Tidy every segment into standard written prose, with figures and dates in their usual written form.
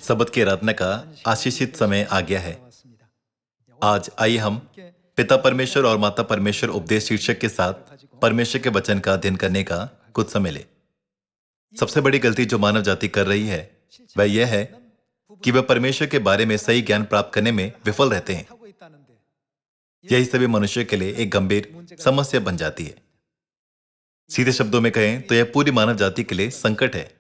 सबद की आराधना का आशीषित समय आ गया है। आज आइए हम पिता परमेश्वर और माता परमेश्वर उपदेश शीर्षक के साथ परमेश्वर के वचन का अध्ययन करने का कुछ समय ले। सबसे बड़ी गलती जो मानव जाति कर रही है वह यह है कि वह परमेश्वर के बारे में सही ज्ञान प्राप्त करने में विफल रहते हैं। यही सभी मनुष्य के लिए एक गंभीर समस्या बन जाती है। सीधे शब्दों में कहें तो यह पूरी मानव जाति के लिए संकट है।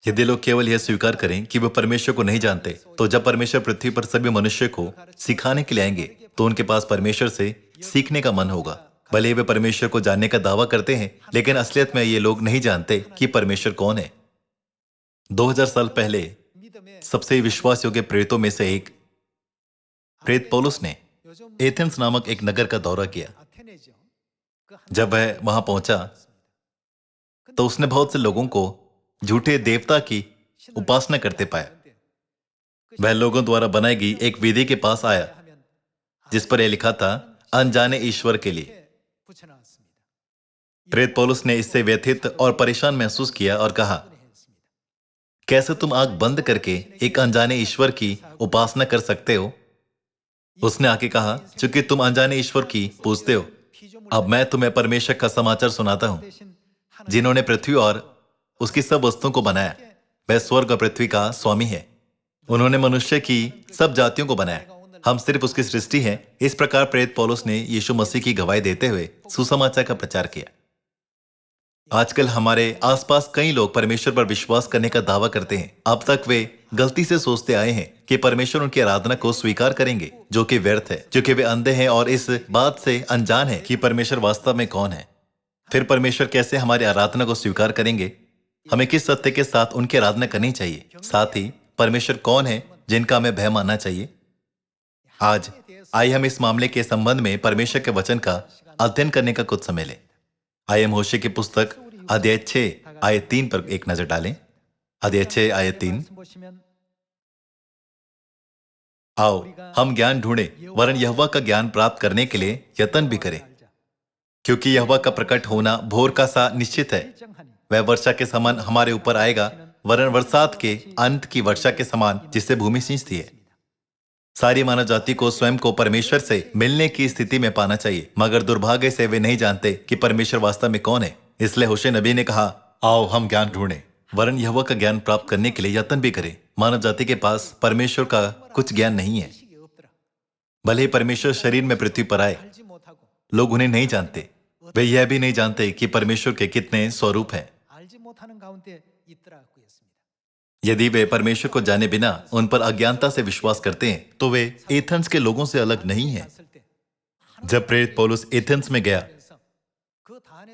यदि लोग केवल यह स्वीकार करें कि वे परमेश्वर को नहीं जानते, तो जब परमेश्वर पृथ्वी पर सभी मनुष्य को सिखाने के लिए आएंगे तो उनके पास परमेश्वर से सीखने का मन होगा। भले ही वे परमेश्वर को जानने का दावा करते हैं, लेकिन असलियत में ये लोग नहीं जानते कि परमेश्वर कौन है। 2000 साल पहले सबसे विश्वास योग्य प्रेरितों में से एक प्रेरित पौलुस ने एथेंस नामक एक नगर का दौरा किया। जब वह वहां पहुंचा तो उसने बहुत से लोगों को झूठे देवता की उपासना करते पाया। वह लोगों द्वारा बनाई गई एक विधि के पास आया जिस पर यह लिखा था, अनजाने ईश्वर के लिए। प्रेरित पौलुस ने इससे व्यथित और परेशान महसूस किया और कहा, कैसे तुम आंख बंद करके एक अनजाने ईश्वर की उपासना कर सकते हो? उसने आके कहा, चूंकि तुम अनजाने ईश्वर की पूजते हो, अब मैं तुम्हें परमेश्वर का समाचार सुनाता हूं, जिन्होंने पृथ्वी और उसकी सब वस्तुओं को बनाया। वह स्वर्ग और पृथ्वी का स्वामी है। उन्होंने मनुष्य की सब जातियों को बनाया। हम सिर्फ उसकी सृष्टि हैं। इस प्रकार प्रेरित पौलुस ने यीशु मसीह की गवाही देते हुए सुसमाचार का प्रचार किया। आजकल हमारे आसपास कई लोग परमेश्वर पर विश्वास करने का दावा करते हैं। अब तक वे गलती से सोचते आए हैं कि परमेश्वर उनकी आराधना को स्वीकार करेंगे, जो कि व्यर्थ है, क्योंकि वे अंधे हैं और इस बात से अनजान है कि परमेश्वर वास्तव में कौन है। फिर परमेश्वर कैसे हमारी आराधना को स्वीकार करेंगे? हमें किस सत्य के साथ उनकी आराधना करनी चाहिए? साथ ही परमेश्वर कौन है जिनका हमें भय मानना चाहिए? आज आइए हम इस मामले के संबंध में परमेश्वर के वचन का अध्ययन करने का कुछ समय लें। आइए हम होशे की पुस्तक अध्याय 6 आयत 3 पर एक नजर डालें। अध्याय 6 आयत 3। आओ हम ज्ञान ढूंढें, वरन यहोवा का ज्ञान प्राप्त करने के लिए यत्न भी करें, क्योंकि यहोवा का प्रकट होना भोर का सा निश्चित है। वह वर्षा के समान हमारे ऊपर आएगा, वरन बरसात के अंत की वर्षा के समान जिससे भूमि सींचती है। सारी मानव जाति को स्वयं को परमेश्वर से मिलने की स्थिति में पाना चाहिए, मगर दुर्भाग्य से वे नहीं जानते कि परमेश्वर वास्तव में कौन है। इसलिए होशे नबी ने कहा, आओ हम ज्ञान ढूंढें, वरन यहोवा का ज्ञान प्राप्त करने के लिए यत्न भी करें। मानव जाति के पास परमेश्वर का कुछ ज्ञान नहीं है। भले ही परमेश्वर शरीर में पृथ्वी पर आए, लोग उन्हें नहीं जानते। वे यह भी नहीं जानते कि परमेश्वर के कितने स्वरूप हैं। यदि वे परमेश्वर को जाने बिना उन पर अज्ञानता से विश्वास करते हैं, तो वे एथेंस के लोगों से अलग नहीं हैं। जब प्रेरित पौलुस एथेंस में गया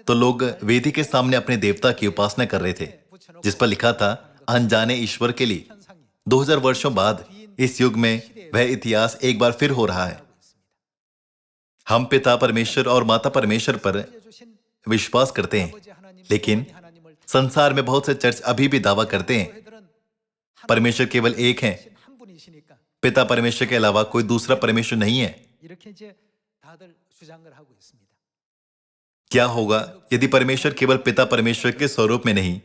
तो लोग वेदी के सामने अपने देवता की उपासना कर रहे थे, जिस पर लिखा था, अनजाने ईश्वर के लिए। 2000 वर्षों बाद इस युग में वह इतिहास एक बार फिर हो रहा है। हम पिता परमेश्वर और माता परमेश्वर पर विश्वास करते हैं, लेकिन संसार में बहुत से चर्च अभी भी दावा करते हैं परमेश्वर केवल एक है। पिता परमेश्वर के अलावा कोई दूसरा परमेश्वर नहीं है। क्या होगा यदि परमेश्वर केवल पिता परमेश्वर के स्वरूप में नहीं,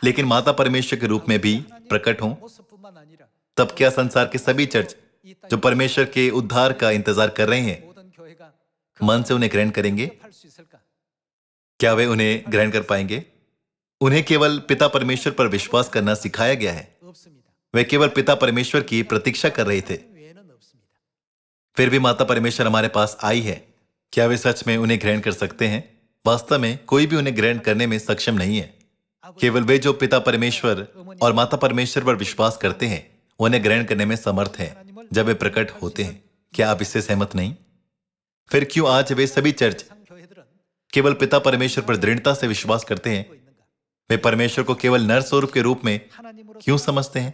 लेकिन माता परमेश्वर के रूप में भी प्रकट हों? तब क्या संसार के सभी चर्च जो परमेश्वर के उद्धार का इंतजार कर रहे हैं, मन से उन्हें ग्रहण करेंगे? क्या वे उन्हें ग्रहण कर पाएंगे? उन्हें केवल पिता परमेश्वर पर विश्वास करना सिखाया गया है। वे केवल पिता परमेश्वर की प्रतीक्षा कर रहे थे। फिर भी माता परमेश्वर हमारे पास आई है। क्या वे सच में उन्हें ग्रहण कर सकते हैं? वास्तव में कोई भी उन्हें ग्रहण करने में सक्षम नहीं है। केवल वे जो पिता परमेश्वर और माता परमेश्वर पर विश्वास करते हैं, उन्हें ग्रहण करने में समर्थ हैं जब वे प्रकट होते हैं। क्या आप इससे सहमत नहीं? फिर क्यों आज वे सभी चर्च केवल पिता परमेश्वर पर दृढ़ता से विश्वास करते हैं? वे परमेश्वर को केवल नर स्वरूप के रूप में क्यों समझते हैं?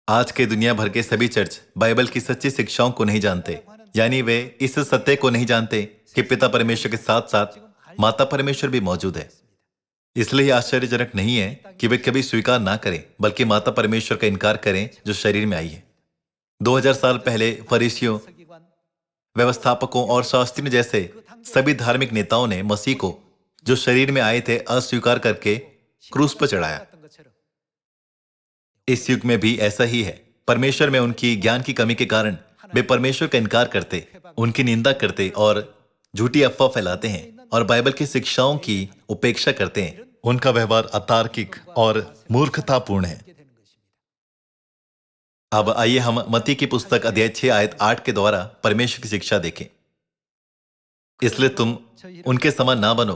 आज के दुनिया भर के सभी चर्च बाइबल की सच्ची शिक्षाओं को नहीं जानते, यानी वे इस सत्य को नहीं जानते कि पिता परमेश्वर के साथ साथ माता परमेश्वर भी मौजूद है। इसलिए आश्चर्यजनक नहीं है कि वे कभी स्वीकार ना करें, बल्कि माता परमेश्वर का इनकार करें जो शरीर में आई है। 2000 साल पहले फरीसियों, व्यवस्थापकों और शास्त्रियों जैसे सभी धार्मिक नेताओं ने मसीह को, जो शरीर में आए थे, अस्वीकार करके क्रूस पर चढ़ाया। इस युग में भी ऐसा ही है। परमेश्वर में उनकी ज्ञान की कमी के कारण वे परमेश्वर का इनकार करते, उनकी निंदा करते और झूठी अफवाह फैलाते हैं और बाइबल की शिक्षाओं की उपेक्षा करते हैं। उनका व्यवहार अतार्किक और मूर्खतापूर्ण है। अब आइए हम मत्ती की पुस्तक अध्याय 6 आयत 8 के द्वारा परमेश्वर की शिक्षा देखें। इसलिए तुम उनके समान ना बनो,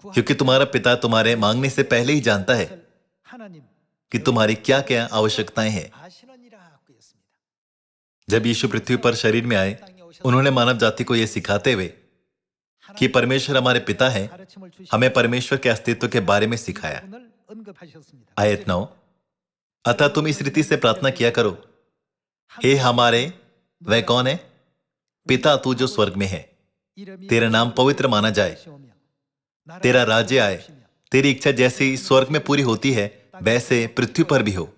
क्योंकि तुम्हारा पिता तुम्हारे मांगने से पहले ही जानता है कि तुम्हारी क्या क्या आवश्यकताएं हैं। जब यीशु पृथ्वी पर शरीर में आए, उन्होंने मानव जाति को यह सिखाते हुए कि परमेश्वर हमारे पिता है, हमें परमेश्वर के अस्तित्व के बारे में सिखाया। आयत 9, अतः तुम इस रीति से प्रार्थना किया करो, हे हमारे, वह कौन है? पिता तू जो स्वर्ग में है, तेरा नाम पवित्र माना जाए, तेरा राज्य आए, तेरी इच्छा जैसी स्वर्ग में पूरी होती है वैसे पृथ्वी पर भी हो।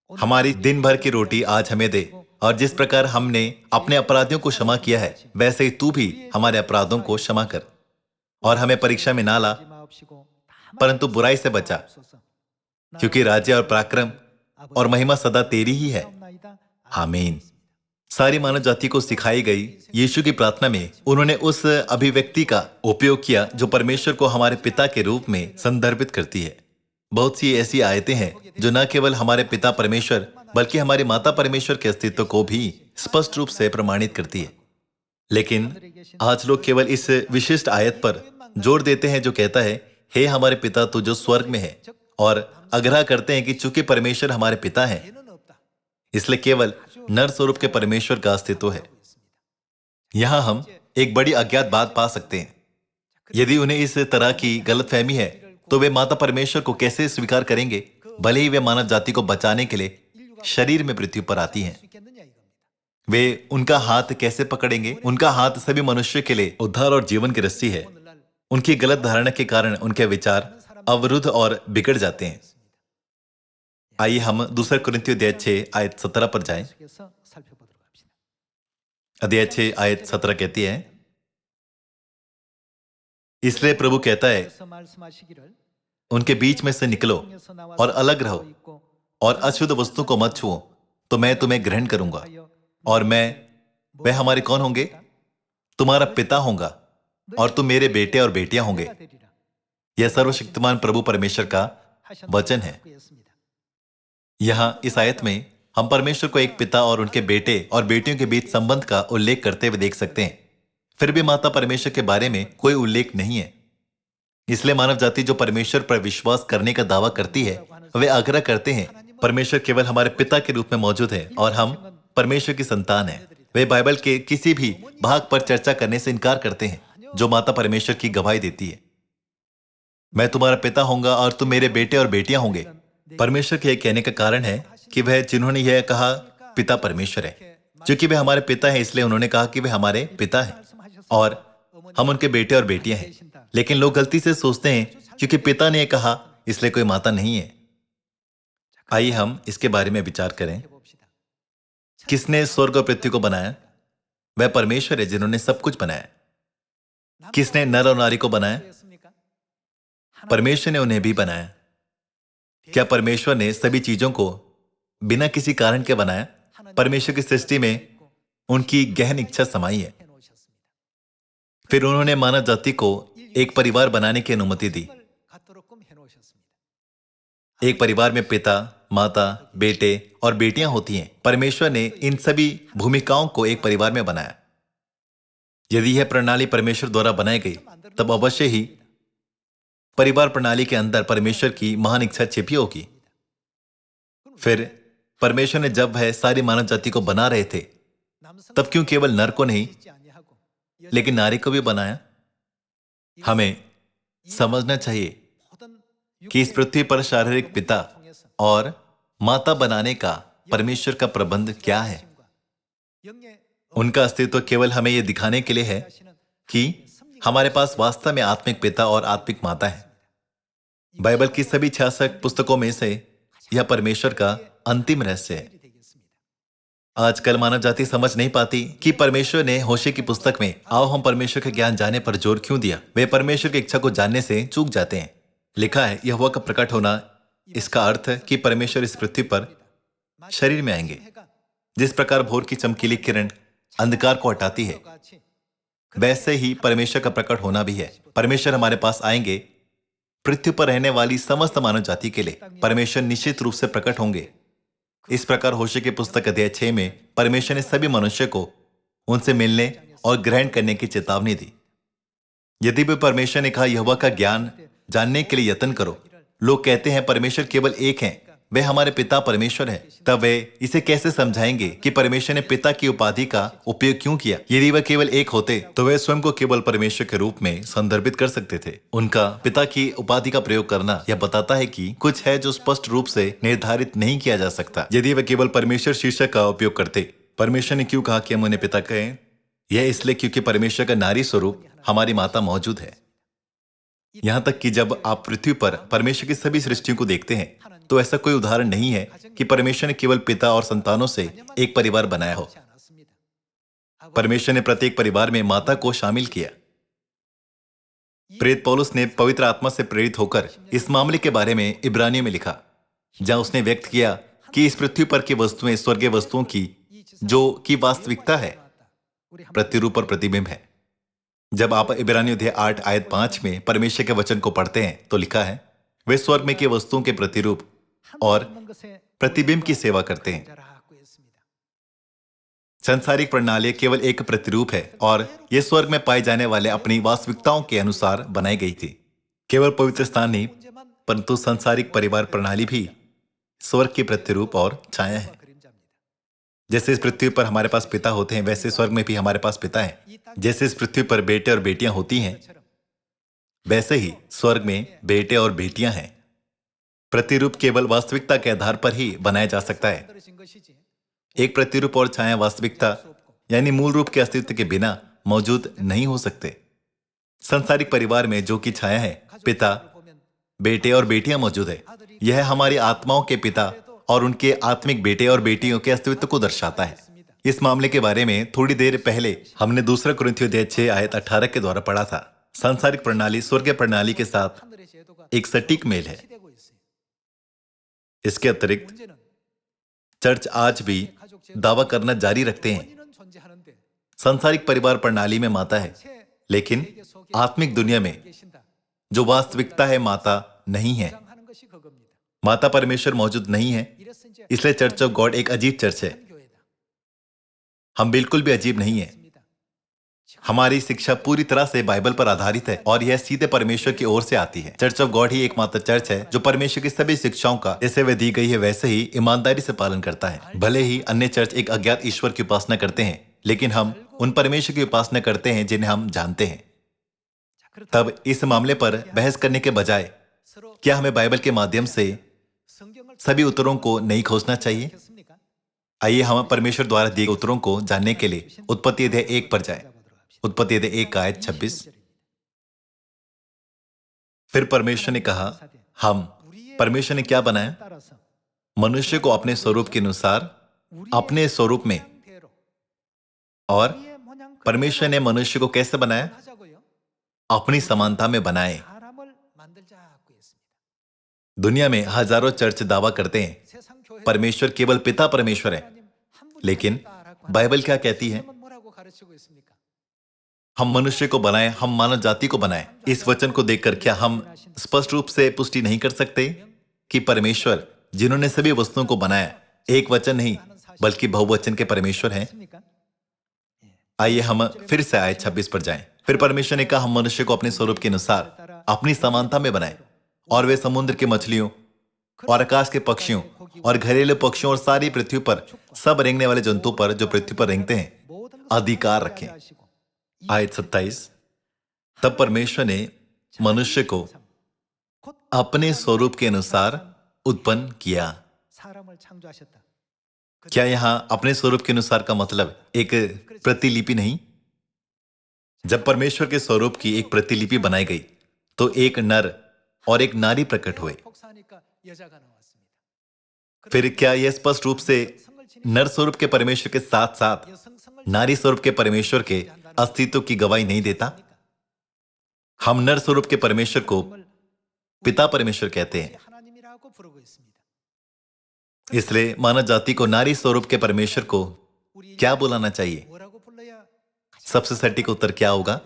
हमारी दिन भर की रोटी आज हमें दे, और जिस प्रकार हमने अपने अपराधियों को क्षमा किया है वैसे ही तू भी हमारे अपराधों को क्षमा कर, और हमें परीक्षा में ना ला, परंतु बुराई से बचा, क्योंकि राज्य और पराक्रम और महिमा सदा तेरी ही है। आमीन। सारी मानव जाति को सिखाई गई यीशु की प्रार्थना में उन्होंने उस अभिव्यक्ति का उपयोग किया जो परमेश्वर को हमारे पिता के रूप में संदर्भित करती है। बहुत सी ऐसी आयतें हैं जो न केवल हमारे पिता परमेश्वर बल्कि हमारी माता परमेश्वर के अस्तित्व को भी स्पष्ट रूप से प्रमाणित करती है। लेकिन आज लोग केवल इस विशिष्ट आयत पर जोर देते हैं जो कहता है, हे हमारे पिता तू जो स्वर्ग में है, और आग्रह करते हैं कि चूंकि परमेश्वर हमारे पिता है, इसलिए केवल नर स्वरूप के परमेश्वर का अस्तित्व है। यहां हम एक बड़ी अज्ञात बात पा सकते हैं। यदि उन्हें इस तरह की गलतफहमी है तो वे माता परमेश्वर को कैसे स्वीकार करेंगे, भले ही वे मानव जाति को बचाने के लिए शरीर में पृथ्वी पर आती हैं। वे उनका हाथ कैसे पकड़ेंगे? उनका हाथ सभी मनुष्य के लिए उद्धार और जीवन की रस्सी है। उनकी गलत धारणा के कारण उनके विचार अवरुद्ध और बिगड़ जाते हैं। आइए हम दूसरा कुरिन्थियों अध्याय 6 आयत 17 पर जाएं। अध्याय 6 आयत 17 कहती है, इसलिए प्रभु कहता है, उनके बीच में से निकलो और अलग रहो, और अशुद्ध वस्तु को मत छुओ, तो मैं तुम्हें ग्रहण करूंगा, और वे हमारे कौन होंगे? तुम्हारा पिता होगा, और तुम मेरे बेटे और बेटियां होंगे। यह सर्वशक्तिमान प्रभु परमेश्वर का वचन है। यहां इस आयत में हम परमेश्वर को एक पिता और उनके बेटे और बेटियों के बीच संबंध का उल्लेख करते हुए देख सकते हैं। फिर भी माता परमेश्वर के बारे में कोई उल्लेख नहीं है। इसलिए मानव जाति जो परमेश्वर पर विश्वास करने का दावा करती है, वे आग्रह करते हैं परमेश्वर केवल हमारे पिता के रूप में मौजूद है और हम परमेश्वर की संतान हैं। वे बाइबल के किसी भी भाग पर चर्चा करने से इनकार करते हैं जो माता परमेश्वर की गवाही देती है। मैं तुम्हारा पिता होऊंगा और तुम मेरे बेटे और बेटियां होंगे। परमेश्वर के कहने का कारण है कि वह जिन्होंने यह कहा पिता परमेश्वर है। क्योंकि वे हमारे पिता हैं, इसलिए उन्होंने कहा कि वे हमारे पिता हैं और हम उनके बेटे और बेटियां हैं। लेकिन लोग गलती से सोचते हैं क्योंकि पिता ने कहा इसलिए कोई माता नहीं है। आइए हम इसके बारे में विचार करें। किसने स्वर्ग और पृथ्वी को बनाया? वह परमेश्वर है जिन्होंने सब कुछ बनाया। किसने नर और नारी को बनाया? परमेश्वर ने उन्हें भी बनाया। क्या परमेश्वर ने सभी चीजों को बिना किसी कारण के बनाया? परमेश्वर की सृष्टि में उनकी गहन इच्छा समाई है। फिर उन्होंने मानव जाति को एक परिवार बनाने की अनुमति दी। एक परिवार में पिता, माता, बेटे और बेटियां होती हैं। परमेश्वर ने इन सभी भूमिकाओं को एक परिवार में बनाया। यदि यह प्रणाली परमेश्वर द्वारा बनाई गई, तब अवश्य ही परिवार प्रणाली के अंदर परमेश्वर की महान इच्छा छिपी होगी। फिर परमेश्वर ने जब वह सारी मानव जाति को बना रहे थे, तब क्यों केवल नर को नहीं लेकिन नारी को भी बनाया? हमें समझना चाहिए कि इस पृथ्वी पर शारीरिक पिता और माता बनाने का परमेश्वर का प्रबंध क्या है। उनका अस्तित्व केवल हमें यह दिखाने के लिए है कि हमारे पास वास्तव में आत्मिक पिता और आत्मिक माता है। बाइबल की सभी 66 पुस्तकों में से यह परमेश्वर का अंतिम रहस्य है। आजकल मानव जाति समझ नहीं पाती कि परमेश्वर ने होशे की पुस्तक में आओ हम परमेश्वर का ज्ञान जाने पर जोर क्यों दिया। वे परमेश्वर की इच्छा को जानने से चूक जाते हैं। लिखा है यहोवा का प्रकट होना इसका अर्थ है कि परमेश्वर इस पृथ्वी पर शरीर में आएंगे। जिस प्रकार भोर की चमकीली किरण अंधकार को हटाती है, वैसे ही परमेश्वर का प्रकट होना भी है। परमेश्वर हमारे पास आएंगे। पृथ्वी पर रहने वाली समस्त मानव जाति के लिए परमेश्वर निश्चित रूप से प्रकट होंगे। इस प्रकार होशे की पुस्तक अध्याय 6 में परमेश्वर ने सभी मनुष्य को उनसे मिलने और ग्रहण करने की चेतावनी दी। यदि भी परमेश्वर ने कहा यहोवा का ज्ञान जानने के लिए यत्न करो, लोग कहते हैं परमेश्वर केवल एक हैं, वे हमारे पिता परमेश्वर हैं, तब वे इसे कैसे समझाएंगे कि परमेश्वर ने पिता की उपाधि का उपयोग क्यों किया? यदि वह केवल एक होते तो वे स्वयं को केवल परमेश्वर के रूप में संदर्भित कर सकते थे। उनका पिता की उपाधि का प्रयोग करना यह बताता है कि कुछ है जो स्पष्ट रूप से निर्धारित नहीं किया जा सकता। यदि वे केवल परमेश्वर शीर्षक का उपयोग करते, परमेश्वर ने क्यों कहा कि हम उन्हें पिता कहें? यह इसलिए क्योंकि परमेश्वर का नारी स्वरूप हमारी माता मौजूद है। यहां तक कि जब आप पृथ्वी पर परमेश्वर की सभी सृष्टियों को देखते हैं तो ऐसा कोई उदाहरण नहीं है कि परमेश्वर ने केवल पिता और संतानों से एक परिवार बनाया हो। परमेश्वर ने प्रत्येक परिवार में माता को शामिल किया। प्रेरित पौलुस ने पवित्र आत्मा से प्रेरित होकर इस मामले के बारे में इब्रानियों में लिखा, जहां उसने व्यक्त किया कि इस पृथ्वी पर की वस्तुएं स्वर्गीय वस्तुओं की जो कि वास्तविकता है, प्रतिरूप और प्रतिबिंब है। जब आप इब्रानियों अध्याय 8 आयत 5 में परमेश्वर के वचन को पढ़ते हैं तो लिखा है, वे स्वर्ग में की वस्तुओं के प्रतिरूप और प्रतिबिंब की सेवा करते हैं। सांसारिक प्रणाली केवल एक प्रतिरूप है और यह स्वर्ग में पाए जाने वाले अपनी वास्तविकताओं के अनुसार बनाई गई थी। केवल पवित्र स्थान नहीं, परंतु सांसारिक परिवार प्रणाली भी स्वर्ग की प्रतिरूप और छाया है। जैसे इस पृथ्वी पर हमारे पास पिता होते हैं, वैसे स्वर्ग में भी हमारे पास पिता है। जैसे इस पृथ्वी पर बेटे और बेटियां होती हैं, वैसे ही स्वर्ग में बेटे और बेटियां हैं। प्रतिरूप केवल वास्तविकता के आधार पर ही बनाया जा सकता है। एक प्रतिरूप और छाया वास्तविकता यानी मूल रूप के अस्तित्व के बिना मौजूद नहीं हो सकते। सांसारिक परिवार में जो कि छाया है, पिता, बेटे और बेटियां मौजूद है, यह हमारी आत्माओं के पिता और उनके आत्मिक बेटे और बेटियों के अस्तित्व को दर्शाता है। इस मामले के बारे में थोड़ी देर पहले हमने दूसरा कुरिन्थियों अध्याय 6 आयत 18 के द्वारा पढ़ा था। सांसारिक प्रणाली स्वर्गीय प्रणाली के साथ एक सटीक मेल है। इसके अतिरिक्त चर्च आज भी दावा करना जारी रखते हैं सांसारिक परिवार प्रणाली में माता है, लेकिन आत्मिक दुनिया में जो वास्तविकता है माता नहीं है। माता परमेश्वर मौजूद नहीं है, इसलिए चर्च ऑफ गॉड एक अजीब चर्च है। हम बिल्कुल भी अजीब नहीं है। हमारी शिक्षा पूरी तरह से बाइबल पर आधारित है और यह सीधे परमेश्वर की ओर से आती है। चर्च ऑफ गॉड ही एकमात्र चर्च है जो परमेश्वर की सभी शिक्षाओं का जैसे वे दी गई है वैसे ही ईमानदारी से पालन करता है। भले ही अन्य चर्च एक अज्ञात ईश्वर की उपासना करते हैं, लेकिन हम उन परमेश्वर की उपासना करते हैं जिन्हें हम जानते हैं। तब इस मामले पर बहस करने के बजाय क्या हमें बाइबल के माध्यम से सभी उत्तरों को नहीं खोजना चाहिए? आइए हम परमेश्वर द्वारा दिए गए उत्तरों को जानने के लिए उत्पत्ति अध्याय 1 पर जाएं। उत्पत्ति अध्याय 1 आयत 26। फिर परमेश्वर ने कहा, परमेश्वर ने क्या बनाया? मनुष्य को अपने स्वरूप के अनुसार, अपने स्वरूप में। और परमेश्वर ने मनुष्य को कैसे बनाया? अपनी समानता में बनाए। दुनिया में हजारों चर्च दावा करते हैं परमेश्वर केवल पिता परमेश्वर है, लेकिन बाइबल क्या कहती है? हम मनुष्य को बनाए, हम मानव जाति को बनाए। इस वचन को देखकर क्या हम स्पष्ट रूप से पुष्टि नहीं कर सकते कि परमेश्वर जिन्होंने सभी वस्तुओं को बनाया एक वचन नहीं बल्कि बहुवचन के परमेश्वर हैं? आइए हम फिर से आयत 26 पर जाएं। फिर परमेश्वर ने कहा, हम मनुष्य को अपने स्वरूप के अनुसार अपनी समानता में बनाए और वे समुद्र की मछलियों और आकाश के पक्षियों और घरेलू पक्षियों और सारी पृथ्वी पर सब रेंगने वाले जंतु पर जो पृथ्वी पर रेंगते हैं अधिकार रखें। आयत 27। तब परमेश्वर ने मनुष्य को अपने स्वरूप के अनुसार उत्पन्न किया। क्या यहां अपने स्वरूप के अनुसार का मतलब एक प्रतिलिपि नहीं? जब परमेश्वर के स्वरूप की एक प्रतिलिपि बनाई गई तो एक नर और एक नारी प्रकट हुए। फिर क्या यह स्पष्ट रूप से नर स्वरूप के परमेश्वर के साथ साथ नारी स्वरूप के परमेश्वर के अस्तित्व की गवाही नहीं देता? हम नर स्वरूप के परमेश्वर को पिता परमेश्वर कहते हैं इसलिए मानव जाति को नारी स्वरूप के परमेश्वर को क्या बुलाना चाहिए? सबसे सटीक उत्तर क्या होगा?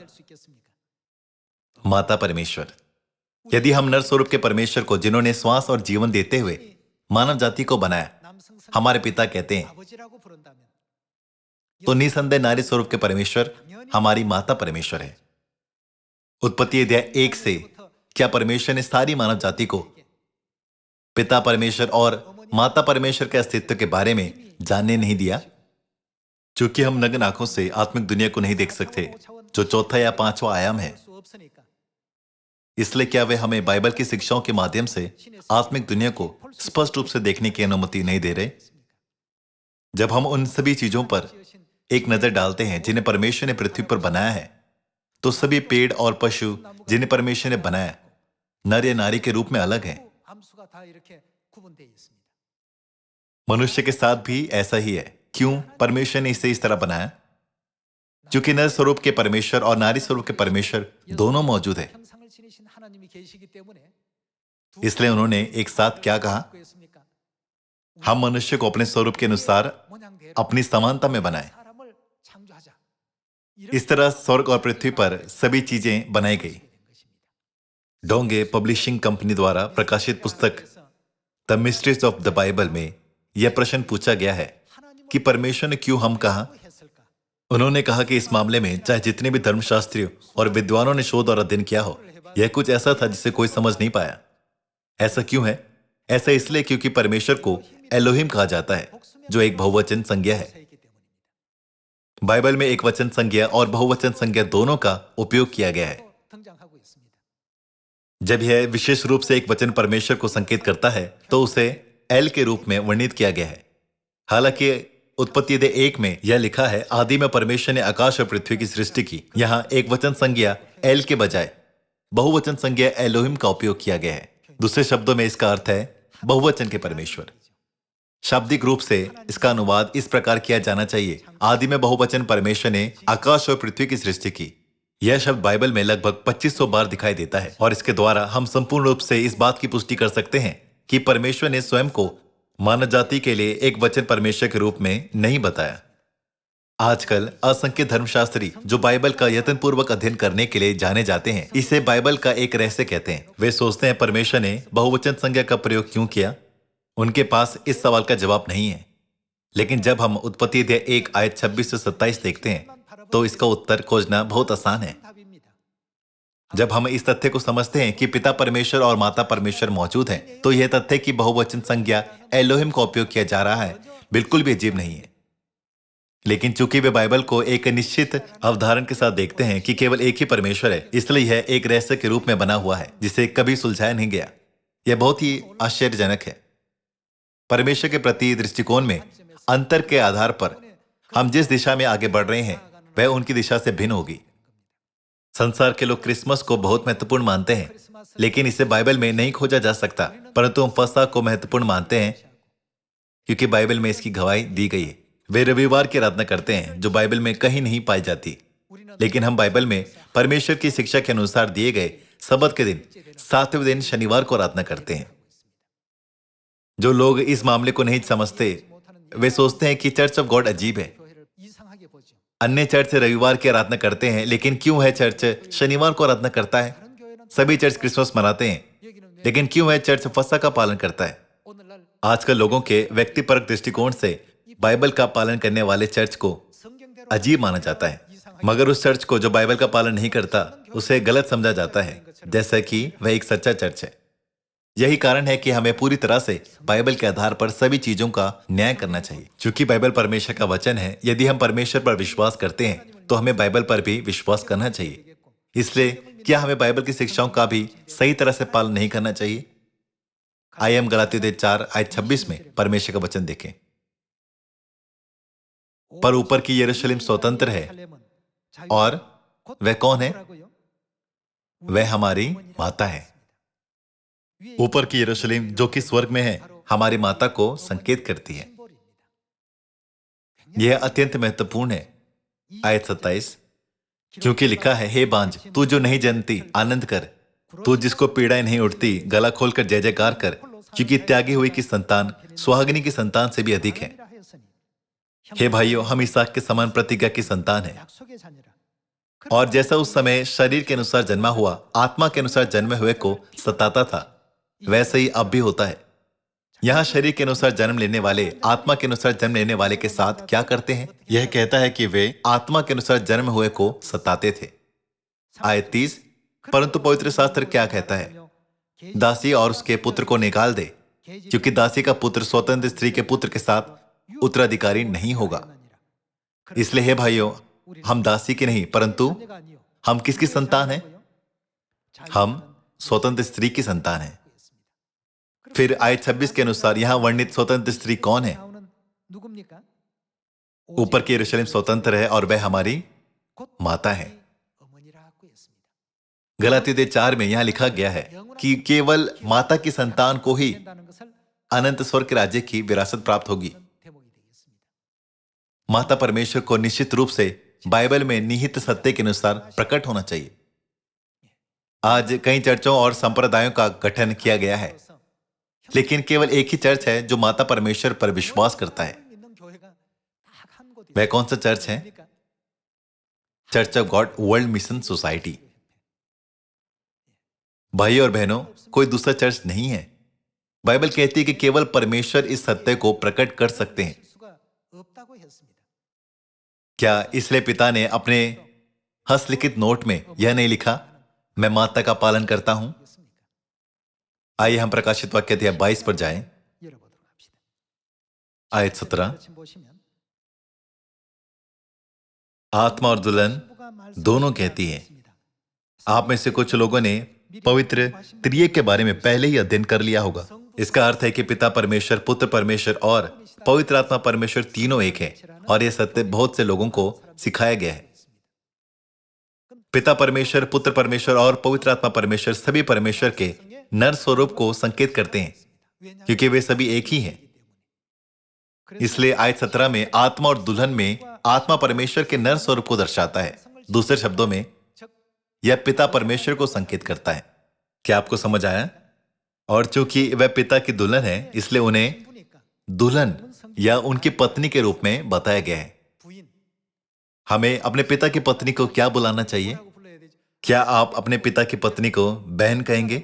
माता परमेश्वर। यदि हम नर स्वरूप के परमेश्वर को, जिन्होंने श्वास और जीवन देते हुए मानव जाति को बनाया, हमारे पिता कहते हैं, तो निसंदेह नारी स्वरूप के परमेश्वर हमारी माता परमेश्वर है। उत्पत्ति अध्याय 1 से क्या परमेश्वर ने सारी मानव जाति को पिता परमेश्वर और माता परमेश्वर के अस्तित्व के बारे में जानने नहीं दिया? चूंकि हम नग्न आंखों से आत्मिक दुनिया को नहीं देख सकते, जो चौथा या पांचवा आयाम है, इसलिए क्या वे हमें बाइबल की शिक्षाओं के माध्यम से आत्मिक दुनिया को स्पष्ट रूप से देखने की अनुमति नहीं दे रहे? जब हम उन सभी चीजों पर एक नजर डालते हैं जिन्हें परमेश्वर ने पृथ्वी पर बनाया है, तो सभी पेड़ और पशु जिन्हें परमेश्वर ने बनाया, नर या नारी के रूप में अलग हैं। मनुष्य के साथ भी ऐसा ही है। क्यों परमेश्वर ने इसे इस तरह बनाया? क्योंकि नर स्वरूप के परमेश्वर और नारी स्वरूप के परमेश्वर दोनों मौजूद है। इसलिए उन्होंने एक साथ क्या कहा? हम मनुष्य को अपने स्वरूप के अनुसार अपनी समानता में बनाए। इस तरह स्वर्ग और पृथ्वी पर सभी चीजें बनाई गई। डोंगे पब्लिशिंग कंपनी द्वारा प्रकाशित पुस्तक the mysteries of the Bible में यह प्रश्न पूछा गया है कि परमेश्वर ने क्यों हम कहा? उन्होंने कहा कि इस मामले में चाहे जितने भी धर्मशास्त्रियों और विद्वानों ने शोध और अध्ययन किया हो, यह कुछ ऐसा था जिसे कोई समझ नहीं पाया। ऐसा क्यों है? ऐसा इसलिए क्योंकि परमेश्वर को एलोहिम कहा जाता है, जो एक बहुवचन संज्ञा है। बाइबल में एक वचन संज्ञा और बहुवचन संज्ञा दोनों का उपयोग किया गया है। जब यह विशेष रूप से एक वचन परमेश्वर को संकेत करता है, तो उसे एल के रूप में वर्णित किया गया है। हालांकि उत्पत्ति अध्याय 1 में यह लिखा है, आदि में परमेश्वर ने आकाश और पृथ्वी की सृष्टि की। यहां एक वचन संज्ञा एल के बजाय बहुवचन संज्ञा एलोहिम का उपयोग किया गया है। दूसरे शब्दों में इसका अर्थ है बहुवचन के परमेश्वर। शाब्दिक रूप से इसका अनुवाद इस प्रकार किया जाना चाहिए, आदि में बहुवचन परमेश्वर ने आकाश और पृथ्वी की सृष्टि की। यह शब्द बाइबल में लगभग 2500 बार दिखाई देता है, और इसके द्वारा हम संपूर्ण रूप से इस बात की पुष्टि कर सकते हैं कि परमेश्वर ने स्वयं को मानव जाति के लिए एक वचन परमेश्वर के रूप में नहीं बताया। आजकल असंख्य धर्मशास्त्री जो बाइबल का यत्नपूर्वक अध्ययन करने के लिए जाने जाते हैं, इसे बाइबल का एक रहस्य कहते हैं। वे सोचते हैं परमेश्वर ने बहुवचन संज्ञा का प्रयोग क्यों किया? उनके पास इस सवाल का जवाब नहीं है। लेकिन जब हम उत्पत्ति अध्याय 1 आयत 26 से 27 देखते हैं, तो इसका उत्तर खोजना बहुत आसान है। जब हम इस तथ्य को समझते हैं कि पिता परमेश्वर और माता परमेश्वर मौजूद हैं, तो यह तथ्य कि बहुवचन संज्ञा एलोहिम का उपयोग किया जा रहा है बिल्कुल भी अजीब नहीं है। लेकिन चूंकि वे बाइबल को एक निश्चित अवधारण के साथ देखते हैं कि केवल एक ही परमेश्वर है, इसलिए यह एक रहस्य के रूप में बना हुआ है जिसे कभी सुलझाया नहीं गया। यह बहुत ही आश्चर्यजनक है। परमेश्वर के प्रति दृष्टिकोण में अंतर के आधार पर हम जिस दिशा में आगे बढ़ रहे हैं, वह उनकी दिशा से भिन्न होगी। संसार के लोग क्रिसमस को बहुत महत्वपूर्ण मानते हैं, लेकिन इसे बाइबल में नहीं खोजा जा सकता। परंतु हम फसह को महत्वपूर्ण मानते हैं क्योंकि बाइबल में इसकी गवाही दी गई है। वे रविवार की आराधना करते हैं, जो बाइबल में कहीं नहीं पाई जाती। लेकिन हम बाइबल में परमेश्वर की शिक्षा के अनुसार दिए गए सब्त के दिन, 7वें दिन शनिवार को आराधना करते हैं। जो लोग इस मामले को नहीं समझते, वे सोचते हैं कि चर्च ऑफ गॉड अजीब है। अन्य चर्च रविवार की आराधना करते हैं, लेकिन क्यों है चर्च शनिवार को आराधना करता है? सभी चर्च क्रिसमस मनाते हैं, लेकिन क्यों है चर्च फसह का पालन करता है? आजकल लोगों के व्यक्तिपरक दृष्टिकोण से बाइबल का पालन करने वाले चर्च को अजीब माना जाता है, मगर उस चर्च को जो बाइबल का पालन नहीं करता, उसे गलत समझा जाता है, जैसा कि वह एक सच्चा चर्च है। यही कारण है कि हमें पूरी तरह से बाइबल के आधार पर सभी चीजों का न्याय करना चाहिए। क्योंकि बाइबल परमेश्वर का वचन है, यदि हम परमेश्वर पर विश्वास करते हैं, तो हमें बाइबल पर भी विश्वास करना चाहिए। इसलिए क्या हमें बाइबल की शिक्षाओं का भी सही तरह से पालन नहीं करना चाहिए? आइए हम गलाती अध्याय 4 आयत 26 में परमेश्वर का वचन देखें। पर ऊपर की यरूशलेम स्वतंत्र है, और वह कौन है? वह हमारी माता है। ऊपर की यरूशलेम जो कि स्वर्ग में है, हमारी माता को संकेत करती है। यह अत्यंत महत्वपूर्ण है। आयत 27, क्योंकि लिखा है, हे बांझ, तू जो नहीं जनती आनंद कर, तू जिसको पीड़ाएं नहीं उठती गला खोलकर जय जयकार कर, क्योंकि त्यागी हुई की संतान सुहागिनी की संतान से भी अधिक है। हे भाइयों, हम इसहाक के समान प्रतिज्ञा की संतान हैं। और जैसा उस समय शरीर के अनुसार जन्मा हुआ आत्मा के अनुसार जन्मे हुए को सताता था, वैसे ही अब भी होता है। यहाँ शरीर के अनुसार जन्म लेने वाले आत्मा के अनुसार जन्म लेने वाले के साथ क्या करते हैं? यह कहता है कि वे आत्मा के अनुसार जन्म हुए को सताते थे। आयत 30। परंतु पवित्र शास्त्र क्या कहता है? दासी और उसके पुत्र को निकाल दे, क्योंकि दासी का पुत्र स्वतंत्र स्त्री के पुत्र के साथ उत्तराधिकारी नहीं होगा। इसलिए हे भाइयों, हम दासी के नहीं परंतु हम किसकी संतान हैं? हम स्वतंत्र स्त्री की संतान हैं। फिर आयत 26 के अनुसार यहां वर्णित स्वतंत्र स्त्री कौन है? ऊपर की यरूशलेम स्वतंत्र है और वह हमारी माता है। गलाती 4 में यहां लिखा गया है कि केवल माता की संतान को ही अनंत स्वर्ग के राज्य की विरासत प्राप्त होगी। माता परमेश्वर को निश्चित रूप से बाइबल में निहित सत्य के अनुसार प्रकट होना चाहिए। आज कई चर्चों और संप्रदायों का गठन किया गया है, लेकिन केवल एक ही चर्च है जो माता परमेश्वर पर विश्वास करता है। वह कौन सा चर्च है? Church of God world mission society. भाइयों और बहनों, कोई दूसरा चर्च नहीं है। बाइबल कहती है कि केवल परमेश्वर इस सत्य को प्रकट कर सकते हैं। क्या इसलिए पिता ने अपने हस्तलिखित नोट में यह नहीं लिखा, मैं माता का पालन करता हूं? आइए हम प्रकाशित वाक्य अध्याय 22 पर जाएं। आयत 17। आत्मा और दुल्हन दोनों कहती है। आप में से कुछ लोगों ने पवित्र त्रिएक के बारे में पहले ही अध्ययन कर लिया होगा। इसका अर्थ है कि पिता परमेश्वर, पुत्र परमेश्वर और पवित्र आत्मा परमेश्वर तीनों एक है, और यह सत्य बहुत से लोगों को सिखाया गया है। पिता परमेश्वर, पुत्र परमेश्वर और पवित्र आत्मा परमेश्वर सभी परमेश्वर के नर स्वरूप को संकेत करते हैं, क्योंकि वे सभी एक ही हैं। इसलिए आयत 17 में आत्मा और दुल्हन में आत्मा परमेश्वर के नर स्वरूप को दर्शाता है। दूसरे शब्दों में यह पिता परमेश्वर को संकेत करता है। क्या आपको समझ आया? और चूंकि वह पिता की दुल्हन है, इसलिए उन्हें दुल्हन या उनकी पत्नी के रूप में बताया गया है। हमें अपने पिता की पत्नी को क्या बुलाना चाहिए? क्या आप अपने पिता की पत्नी को बहन कहेंगे?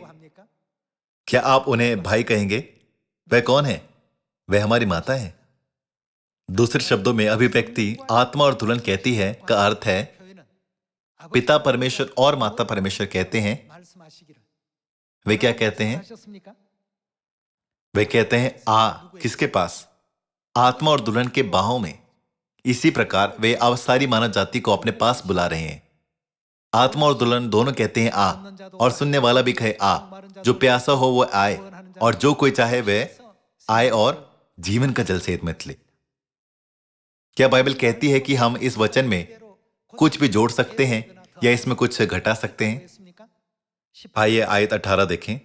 क्या आप उन्हें भाई कहेंगे? वह कौन है? वह हमारी माता है। दूसरे शब्दों में अभिव्यक्ति आत्मा और दुल्हन कहती है का अर्थ है पिता परमेश्वर और माता परमेश्वर कहते हैं। वे क्या कहते हैं? वे कहते हैं आ किसके पास? आत्मा और दुल्हन के बाहों में। इसी प्रकार वे अब सारी मानव जाति को अपने पास बुला रहे हैं। आत्मा और दुल्हन दोनों कहते हैं आ, और सुनने वाला भी कहे आ। जो प्यासा हो वो आए, और जो कोई चाहे वह आए और जीवन का जल सेत मत ले। क्या बाइबल कहती है कि हम इस वचन में कुछ भी जोड़ सकते हैं या इसमें कुछ घटा सकते हैं? आइए आयत 18 देखें।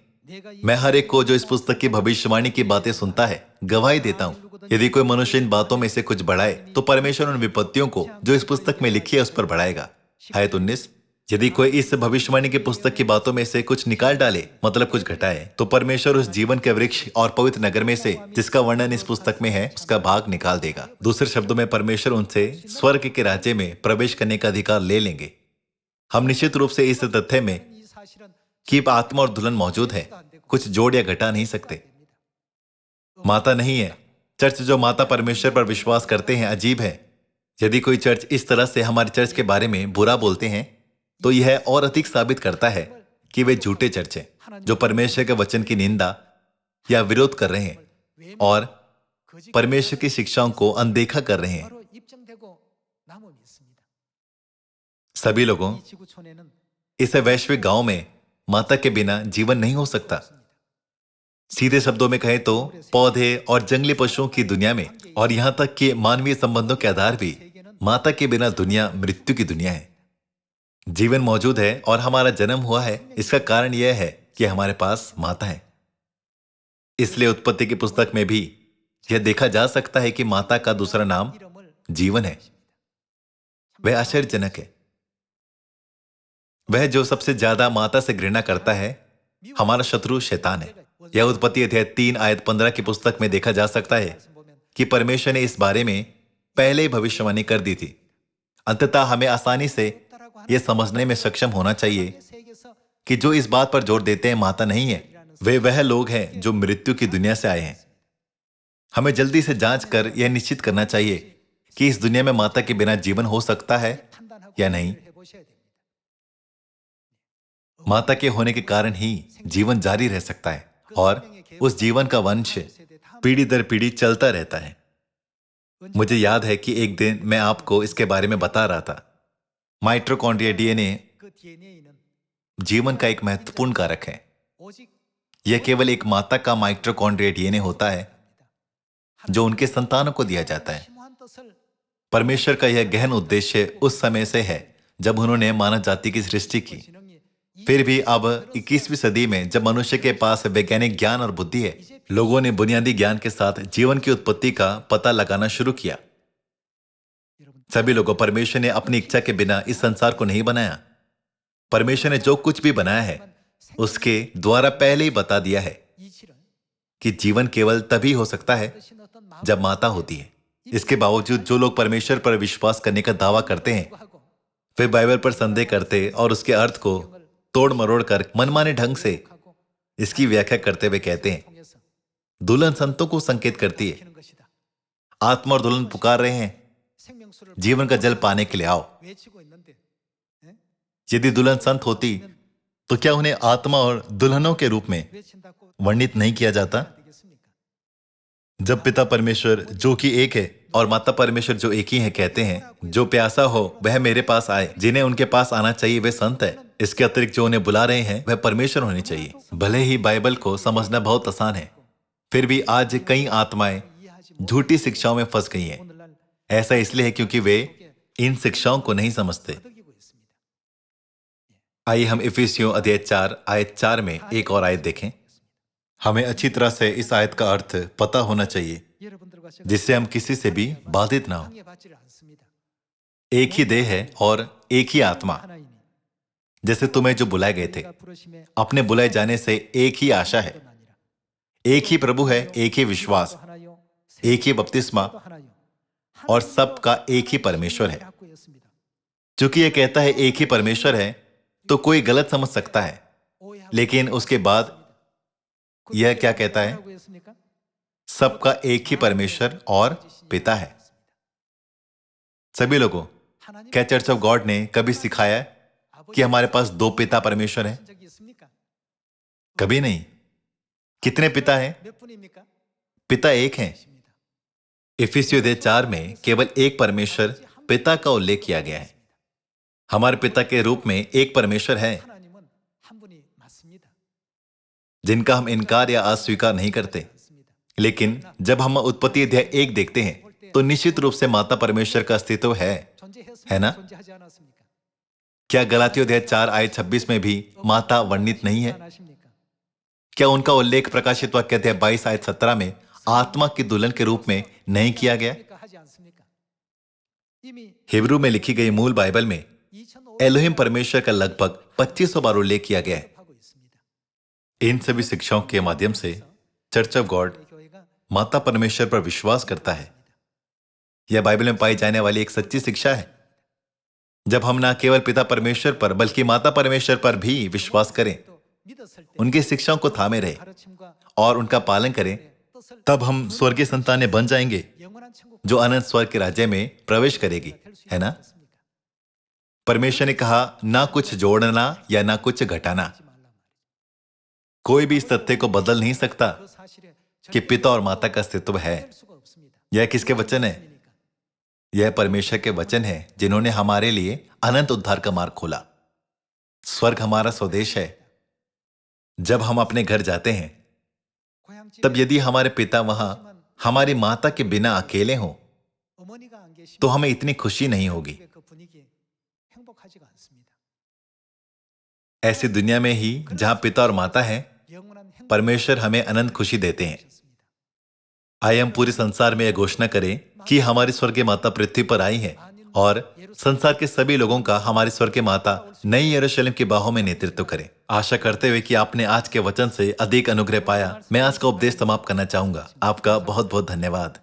मैं हर एक को जो इस पुस्तक की भविष्यवाणी की बातें सुनता है गवाही देता हूं। यदि कोई मनुष्य इन बातों में से कुछ बढ़ाए तो परमेश्वर उन विपत्तियों को जो इस पुस्तक में लिखी है उस पर बढ़ाएगा। आयत 19। यदि कोई इस भविष्यवाणी की पुस्तक की बातों में से कुछ निकाल डाले, मतलब कुछ घटाए, तो परमेश्वर उस जीवन के वृक्ष और पवित्र नगर में से जिसका वर्णन इस पुस्तक में है उसका भाग निकाल देगा। दूसरे शब्दों में परमेश्वर उनसे स्वर्ग के राज्य में प्रवेश करने का अधिकार ले लेंगे। हम निश्चित रूप से इस तथ्य में कि आत्मा और दुल्हन मौजूद है कुछ जोड़ या घटा नहीं सकते। माता नहीं है। चर्च जो माता परमेश्वर पर विश्वास करते हैं अजीब है। यदि कोई चर्च इस तरह से हमारे चर्च के बारे में बुरा बोलते हैं तो यह और अधिक साबित करता है कि वे झूठे चर्च हैं जो परमेश्वर के वचन की निंदा या विरोध कर रहे हैं और परमेश्वर की शिक्षाओं को अनदेखा कर रहे हैं। सभी लोगों, इस वैश्विक गांव में माता के बिना जीवन नहीं हो सकता। सीधे शब्दों में कहें तो पौधे और जंगली पशुओं की दुनिया में और यहां तक कि मानवीय संबंधों के आधार भी माता के बिना दुनिया मृत्यु की दुनिया है। जीवन मौजूद है और हमारा जन्म हुआ है। इसका कारण यह है कि हमारे पास माता है। इसलिए उत्पत्ति की पुस्तक में भी यह देखा जा सकता है कि माता का दूसरा नाम जीवन है। वह आश्चर्यजनक है। वह जो सबसे ज्यादा माता से घृणा करता है हमारा शत्रु शैतान है। यह उत्पत्ति अध्याय 3 आयत 15 की पुस्तक में देखा जा सकता है कि परमेश्वर ने इस बारे में पहले ही भविष्यवाणी कर दी थी। अंततः हमें आसानी से यह समझने में सक्षम होना चाहिए कि जो इस बात पर जोर देते हैं माता नहीं है, वे वह लोग हैं जो मृत्यु की दुनिया से आए हैं। हमें जल्दी से जांच कर यह निश्चित करना चाहिए कि इस दुनिया में माता के बिना जीवन हो सकता है या नहीं। माता के होने के कारण ही जीवन जारी रह सकता है और उस जीवन का वंश पीढ़ी दर पीढ़ी चलता रहता है। मुझे याद है कि एक दिन मैं आपको इसके बारे में बता रहा था। माइटोकॉन्ड्रिया डीएनए जीवन का एक महत्वपूर्ण कारक है। यह केवल एक माता का माइटोकॉन्ड्रिया डीएनए होता है जो उनके संतानों को दिया जाता है। परमेश्वर का यह गहन उद्देश्य उस समय से है जब उन्होंने मानव जाति की सृष्टि की। फिर भी अब 21वीं सदी में जब मनुष्य के पास वैज्ञानिक ज्ञान और बुद्धि है, लोगों ने बुनियादी ज्ञान के साथ जीवन की उत्पत्ति का पता लगाना शुरू किया। सभी लोगों, परमेश्वर ने अपनी इच्छा के बिना इस संसार को नहीं बनाया। परमेश्वर ने जो कुछ भी बनाया है उसके द्वारा पहले ही बता दिया है कि जीवन केवल तभी हो सकता है जब माता होती है। इसके बावजूद जो लोग परमेश्वर पर विश्वास करने का दावा करते हैं, वे बाइबल पर संदेह करते और उसके अर्थ को तोड़ मरोड़ कर मनमाने ढंग से इसकी व्याख्या करते हुए कहते हैं, दुल्हन संतों को संकेत करती है। आत्मा और दुल्हन पुकार रहे हैं, जीवन का जल पाने के लिए आओ। यदि दुल्हन संत होती तो क्या उन्हें आत्मा और दुल्हनों के रूप में वर्णित नहीं किया जाता? जब पिता परमेश्वर जो कि एक है और माता परमेश्वर जो एक ही है कहते हैं, जो प्यासा हो वह मेरे पास आए, जिन्हें उनके पास आना चाहिए वे संत है। इसके अतिरिक्त जो उन्हें बुला रहे हैं वह परमेश्वर होने चाहिए। भले ही बाइबल को समझना बहुत आसान है, फिर भी आज कई आत्माएं झूठी शिक्षाओं में फंस गई हैं। ऐसा इसलिए है क्योंकि वे इन शिक्षाओं को नहीं समझते। आइए हम इफिसियों अध्याय 4 आयत 4 में एक और आयत देखें। हमें अच्छी तरह से इस आयत का अर्थ पता होना चाहिए जिससे हम किसी से भी बाधित ना हो। एक ही देह है और एक ही आत्मा, जैसे तुम्हें जो बुलाए गए थे। अपने बुलाए जाने से एक ही आशा है, एक ही प्रभु है, एक ही विश्वास, एक ही बपतिस्मा और सबका एक ही परमेश्वर है। चूंकि यह कहता है एक ही परमेश्वर है तो कोई गलत समझ सकता है, लेकिन उसके बाद यह क्या कहता है? सबका एक ही परमेश्वर और पिता है। सभी लोगों, क्या चर्च ऑफ गॉड ने कभी सिखाया कि हमारे पास दो पिता परमेश्वर हैं? कभी नहीं। कितने पिता हैं? पिता एक हैं। इफिसियों अध्याय 4 में केवल एक परमेश्वर पिता का उल्लेख किया गया है। हमारे पिता के रूप में एक परमेश्वर है जिनका हम इनकार या अस्वीकार नहीं करते। लेकिन जब हम उत्पत्ति अध्याय 1 देखते हैं तो निश्चित रूप से माता परमेश्वर का अस्तित्व है ना? क्या गलातियों अध्याय 4 आयत 26 में भी माता वर्णित नहीं है? क्या उनका उल्लेख प्रकाशित वाक्य अध्याय 22 आयत 17 में आत्मा की दुल्हन के रूप में नहीं किया गया? हिब्रू में लिखी गई मूल बाइबल में एलोहिम परमेश्वर का लगभग 2500 बार उल्लेख किया गया है। इन सभी शिक्षाओं के माध्यम से चर्च ऑफ गॉड माता परमेश्वर पर विश्वास करता है। यह बाइबल में पाई जाने वाली एक सच्ची शिक्षा है। जब हम ना केवल पिता परमेश्वर पर बल्कि माता परमेश्वर पर भी विश्वास करें, उनकी शिक्षाओं को थामे रहे और उनका पालन करें, तब हम स्वर्गीय संतानें बन जाएंगे जो अनंत स्वर्ग के राज्य में प्रवेश करेगी, है ना? परमेश्वर ने कहा, ना कुछ जोड़ना या ना कुछ घटाना। कोई भी इस तथ्य को बदल नहीं सकता कि पिता और माता का अस्तित्व है। यह किसके वचन है? यह परमेश्वर के वचन है जिन्होंने हमारे लिए अनंत उद्धार का मार्ग खोला। स्वर्ग हमारा स्वदेश है। जब हम अपने घर जाते हैं तब यदि हमारे पिता वहां हमारी माता के बिना अकेले हों तो हमें इतनी खुशी नहीं होगी। ऐसी दुनिया में ही जहां पिता और माता है, परमेश्वर हमें अनंत खुशी देते हैं। आइए हम पूरे संसार में यह घोषणा करें कि हमारी स्वर्गीय माता पृथ्वी पर आई है और संसार के सभी लोगों का हमारी स्वर्गीय माता नई यरूशलेम की बाहों में नेतृत्व करें आशा करते हुए कि आपने आज के वचन से अधिक अनुग्रह पाया, मैं आज का उपदेश समाप्त करना चाहूंगा। आपका बहुत बहुत धन्यवाद।